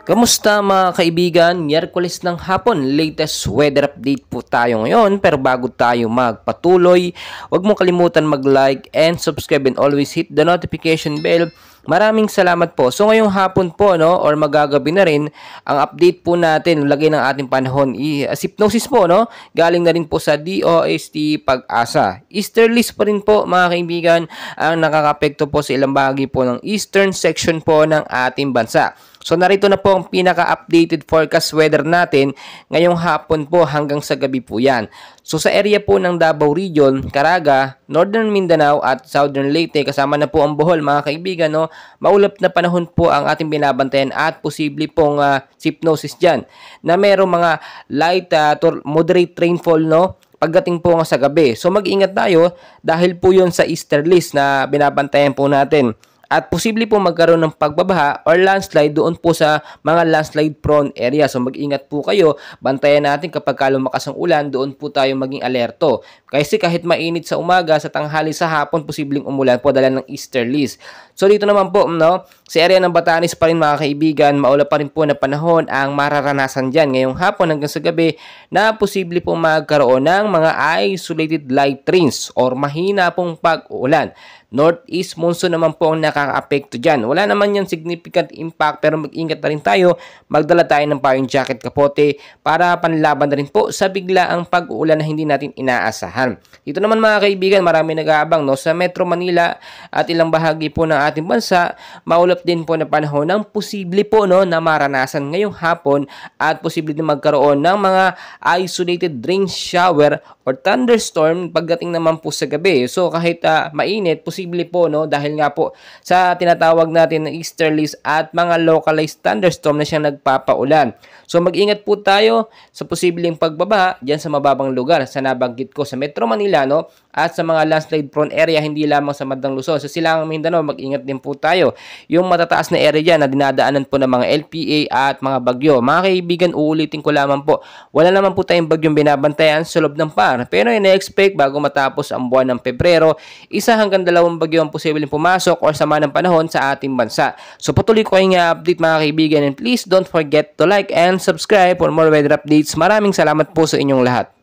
Kamusta mga kaibigan? Miyerkules ng hapon, latest weather update po tayo ngayon. Pero bago tayo magpatuloy, huwag mo kalimutan mag-like and subscribe and always hit the notification bell. Maraming salamat po. So ngayong hapon po or magagabi na rin, ang update po natin, lagay ng ating panahon, Sypnosis po galing na rin po sa DOST Pag-asa. Easterlies pa rin po mga kaibigan ang nakakapekto po sa ilang bahagi po ng eastern section po ng ating bansa. So narito na po ang pinaka-updated forecast weather natin ngayong hapon po hanggang sa gabi po yan. So sa area po ng Davao Region, Caraga, Northern Mindanao at Southern Leyte, kasama na po ang Bohol mga kaibigan, maulap na panahon po ang ating binabantayan at posible pong sypnosis dyan na merong mga light to moderate rainfall pagdating po nga sa gabi. So mag-ingat tayo dahil po yun sa easterlies na binabantayan po natin. At posible po magkaroon ng pagbabaha or landslide doon po sa mga landslide prone area. So mag-ingat po kayo, bantayan natin kapag lumakas ang ulan, doon po tayo maging alerto. Kasi kahit mainit sa umaga, sa tanghali, sa hapon, posibleng umulan po dala ng easterlies. So dito naman po, sa area ng Batanes pa rin mga kaibigan, maulap pa rin po na panahon ang mararanasan dyan ngayong hapon hanggang sa gabi na posible po magkaroon ng mga isolated light rains or mahina pong pag-uulan. Northeast monsoon naman po ang nakaka-apekto dyan. Wala naman yung significant impact pero mag-ingat na rin tayo. Magdala tayo ng pawing jacket, kapote para panlaban na rin po sa biglaang pag-uulan na hindi natin inaasahan. Dito naman mga kaibigan, marami nag-aabang sa Metro Manila at ilang bahagi po ng ating bansa. Maulap din po na panahon ng posible po na maranasan ngayong hapon at posible din magkaroon ng mga isolated rain shower or thunderstorm pagdating naman po sa gabi. So kahit mainit, posible po dahil nga po sa tinatawag natin na easterlies at mga localized thunderstorm na siyang nagpapaulan. So mag-ingat po tayo sa posibleng pagbabaha diyan sa mababang lugar sa nabanggit ko sa Metro Manila at sa mga landslide prone area hindi lamang sa Bandang Luzon. Sa Silangang Mindanao, mag-ingat din po tayo. Yung matataas na area dyan na dinadaanan po ng mga LPA at mga bagyo. Mga kaibigan, uulitin ko lamang po. Wala naman po tayong bagyong binabantayan sa loob ng par. Pero ina-expect bago matapos ang buwan ng Pebrero, 1 hanggang 2 bagyo ang posibleng pumasok o sama ng panahon sa ating bansa. So patuloy ko kayong update mga kaibigan, and please don't forget to like and subscribe for more weather updates. Maraming salamat po sa inyong lahat.